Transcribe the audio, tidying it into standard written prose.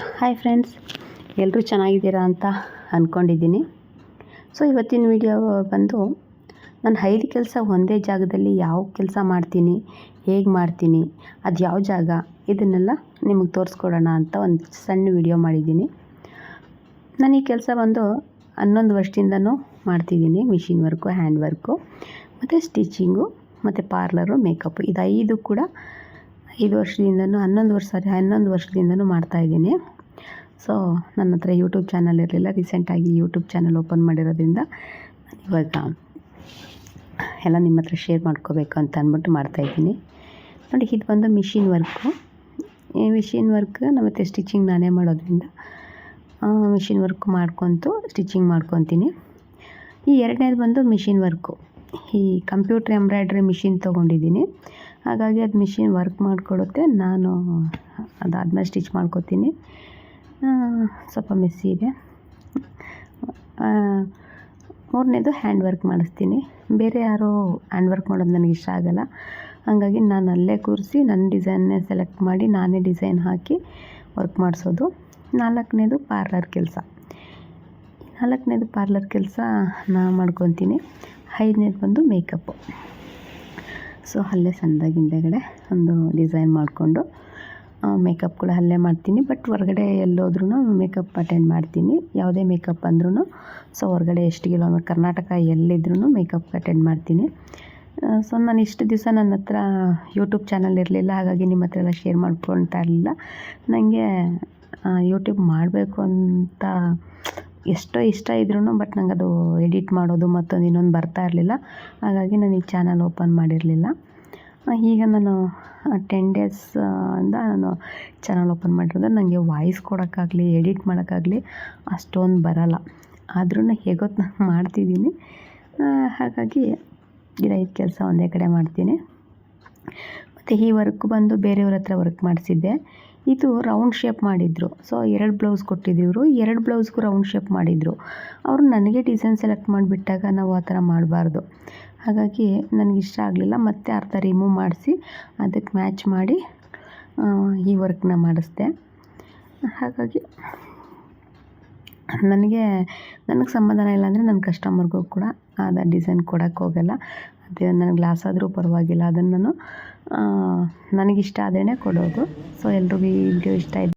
Hi friends, ಎಲ್ಲರೂ ಚೆನ್ನಾಗಿದ್ದೀರಾ ಅಂತ ಅಂದ್ಕೊಂಡಿದ್ದೀನಿ. ಸೊ ಇವತ್ತಿನ ವಿಡಿಯೋ ಬಂದು ನಾನು 5 ಕೆಲಸ ಒಂದೇ ಜಾಗದಲ್ಲಿ ಯಾವ ಕೆಲಸ ಮಾಡ್ತೀನಿ, ಹೇಗೆ ಮಾಡ್ತೀನಿ, ಅದು ಯಾವ ಜಾಗ, ಇದನ್ನೆಲ್ಲ ನಿಮಗೆ ತೋರಿಸ್ಕೊಡೋಣ ಅಂತ ಒಂದು ಸಣ್ಣ ವಿಡಿಯೋ ಮಾಡಿದ್ದೀನಿ. ನಾನು ಈ ಕೆಲಸ ಬಂದು 11 ವರ್ಷದಿಂದನೂ ಮಾಡ್ತಿದ್ದೀನಿ. ಮಿಷಿನ್ ವರ್ಕು, ಹ್ಯಾಂಡ್ ವರ್ಕು ಮತ್ತು ಸ್ಟಿಚಿಂಗು ಮತ್ತು ಪಾರ್ಲರು, ಮೇಕಪ್ಪು, ಇದು 5 ಕೂಡ 5 ವರ್ಷದಿಂದನೂ 11 ವರ್ಷದಿಂದನೂ ಮಾಡ್ತಾಯಿದ್ದೀನಿ. ಸೊ ನನ್ನ ಹತ್ರ ಯೂಟ್ಯೂಬ್ ಚಾನಲ್ ಇರಲಿಲ್ಲ. ರೀಸೆಂಟಾಗಿ ಯೂಟ್ಯೂಬ್ ಚಾನಲ್ ಓಪನ್ ಮಾಡಿರೋದ್ರಿಂದ ಇವಾಗ ಎಲ್ಲ ನಿಮ್ಮ ಹತ್ರ ಶೇರ್ ಮಾಡ್ಕೋಬೇಕು ಅಂತ ಅಂದ್ಬಿಟ್ಟು ಮಾಡ್ತಾಯಿದ್ದೀನಿ. ನೋಡಿ, ಇದು ಬಂದು ಮಿಷಿನ್ ವರ್ಕು. ಈ ಮಿಷಿನ್ ವರ್ಕ್ ಮತ್ತು ಸ್ಟಿಚಿಂಗ್ ನಾನೇ ಮಾಡೋದ್ರಿಂದ ಮಿಷಿನ್ ವರ್ಕ್ ಮಾಡ್ಕೊತು ಸ್ಟಿಚಿಂಗ್ ಮಾಡ್ಕೊತೀನಿ. ಈ ಎರಡನೇದು ಬಂದು ಮಿಷಿನ್ ವರ್ಕು. ಈ ಕಂಪ್ಯೂಟ್ರ್ ಎಂಬ್ರಾಯ್ಡ್ರಿ ಮಿಷಿನ್ ತೊಗೊಂಡಿದ್ದೀನಿ. ಹಾಗಾಗಿ ಅದು ಮಿಷಿನ್ ವರ್ಕ್ ಮಾಡಿಕೊಡುತ್ತೆ, ನಾನು ಅದಾದಮೇಲೆ ಸ್ಟಿಚ್ ಮಾಡ್ಕೊತೀನಿ. ಸ್ವಲ್ಪ ಮೆಸ್ಸಿ ಇದೆ. ಮೂರನೇದು ಹ್ಯಾಂಡ್ ವರ್ಕ್ ಮಾಡಿಸ್ತೀನಿ. ಬೇರೆ ಯಾರು ಹ್ಯಾಂಡ್ ವರ್ಕ್ ಮಾಡೋದು ನನಗೆ ಇಷ್ಟ ಆಗೋಲ್ಲ. ಹಾಗಾಗಿ ನಾನು ಅಲ್ಲೇ ಕೂರಿಸಿ ನನ್ನ ಡಿಸೈನ್ನೇ ಸೆಲೆಕ್ಟ್ ಮಾಡಿ ನಾನೇ ಡಿಸೈನ್ ಹಾಕಿ ವರ್ಕ್ ಮಾಡಿಸೋದು. 4ನೇದು ಪಾರ್ಲರ್ ಕೆಲಸ. 4ನೇದು ಪಾರ್ಲರ್ ಕೆಲಸ ನಾನು ಮಾಡ್ಕೊತೀನಿ. 5ನೇದು ಬಂದು ಮೇಕಪ್ಪು. ಸೊ ಅಲ್ಲೇ ಸಣ್ಣದಾಗಿ ಹಿಂದೆಗಡೆ ಒಂದು ಡಿಸೈನ್ ಮಾಡಿಕೊಂಡು ಮೇಕಪ್ ಕೂಡ ಅಲ್ಲೇ ಮಾಡ್ತೀನಿ. ಬಟ್ ಹೊರಗಡೆ ಎಲ್ಲೋದ್ರೂ ಮೇಕಪ್ ಅಟೆಂಡ್ ಮಾಡ್ತೀನಿ. ಯಾವುದೇ ಮೇಕಪ್ ಅಂದ್ರೂ ಸೊ ಹೊರಗಡೆ ಎಷ್ಟು ಕಿಲೋಮೀಟರ್ ಕರ್ನಾಟಕ ಎಲ್ಲಿದ್ರೂ ಮೇಕಪ್ ಅಟೆಂಡ್ ಮಾಡ್ತೀನಿ. ಸೊ ನಾನು ಇಷ್ಟು ದಿವಸ ನನ್ನ ಹತ್ರ ಯೂಟ್ಯೂಬ್ ಚಾನಲ್ ಇರಲಿಲ್ಲ. ಹಾಗಾಗಿ ನಿಮ್ಮ ಹತ್ರ ಎಲ್ಲ ಶೇರ್ ಮಾಡ್ಕೊಳ್ತಾ ಇರಲಿಲ್ಲ. ನನಗೆ ಯೂಟ್ಯೂಬ್ ಮಾಡಬೇಕು ಅಂತ ಎಷ್ಟೋ ಇಷ್ಟ ಇದ್ರೂ ಬಟ್ ನಂಗೆ ಅದು ಎಡಿಟ್ ಮಾಡೋದು ಮತ್ತೊಂದು ಇನ್ನೊಂದು ಬರ್ತಾ ಇರಲಿಲ್ಲ. ಹಾಗಾಗಿ ನಾನು ಈ ಚಾನಲ್ ಓಪನ್ ಮಾಡಿರಲಿಲ್ಲ. ಈಗ ನಾನು 10 ಡೇಸ್ ಇಂದ ನಾನು ಚಾನಲ್ ಓಪನ್ ಮಾಡಿರೋದು. ನನಗೆ ವಾಯ್ಸ್ ಕೊಡೋಕ್ಕಾಗಲಿ ಎಡಿಟ್ ಮಾಡೋಕ್ಕಾಗಲಿ ಅಷ್ಟೊಂದು ಬರೋಲ್ಲ. ಆದ್ರೂ ಹೇಗೋ ನಾನು ಮಾಡ್ತಿದ್ದೀನಿ. ಹಾಗಾಗಿ ಇದು 5 ಕೆಲಸ ಒಂದೇ ಕಡೆ ಮಾಡ್ತೀನಿ. ಮತ್ತು ಈ ವರ್ಕ್ ಬಂದು ಬೇರೆಯವ್ರ ಹತ್ರ ವರ್ಕ್ ಮಾಡಿಸಿದ್ದೆ. ಇದು ರೌಂಡ್ ಶೇಪ್ ಮಾಡಿದರು. ಸೊ 2 ಬ್ಲೌಸ್ ಕೊಟ್ಟಿದ್ದಿವರು, 2 ಬ್ಲೌಸ್ಗೂ ರೌಂಡ್ ಶೇಪ್ ಮಾಡಿದರು. ಅವರು ನನಗೆ ಡಿಸೈನ್ ಸೆಲೆಕ್ಟ್ ಮಾಡಿಬಿಟ್ಟಾಗ ನಾವು ಆ ಥರ ಮಾಡಬಾರ್ದು. ಹಾಗಾಗಿ ನನಗಿಷ್ಟ ಆಗಲಿಲ್ಲ. ಮತ್ತು ಅರ್ಧ ರಿಮೂವ್ ಮಾಡಿಸಿ ಅದಕ್ಕೆ ಮ್ಯಾಚ್ ಮಾಡಿ ಈ ವರ್ಕ್ನ ಮಾಡಿಸ್ದೆ. ಹಾಗಾಗಿ ನನಗೆ ಸಮಾಧಾನ ಇಲ್ಲ ಅಂದರೆ ನನ್ನ ಕಸ್ಟಮರ್ಗೂ ಕೂಡ ಅದ ಡಿಸೈನ್ ಕೊಡೋಕ್ಕೆ ಹೋಗಲ್ಲ. ಅದೇ ನನಗೆ ಲಾಸ್ ಆದರೂ ಪರವಾಗಿಲ್ಲ, ಅದನ್ನು ನಾನು ನನಗಿಷ್ಟ ಆದ್ರೇ ಕೊಡೋದು. ಸೊ ಎಲ್ರಿಗೂ ಈ ವಿಡಿಯೋ ಇಷ್ಟ ಆಯ್ತು.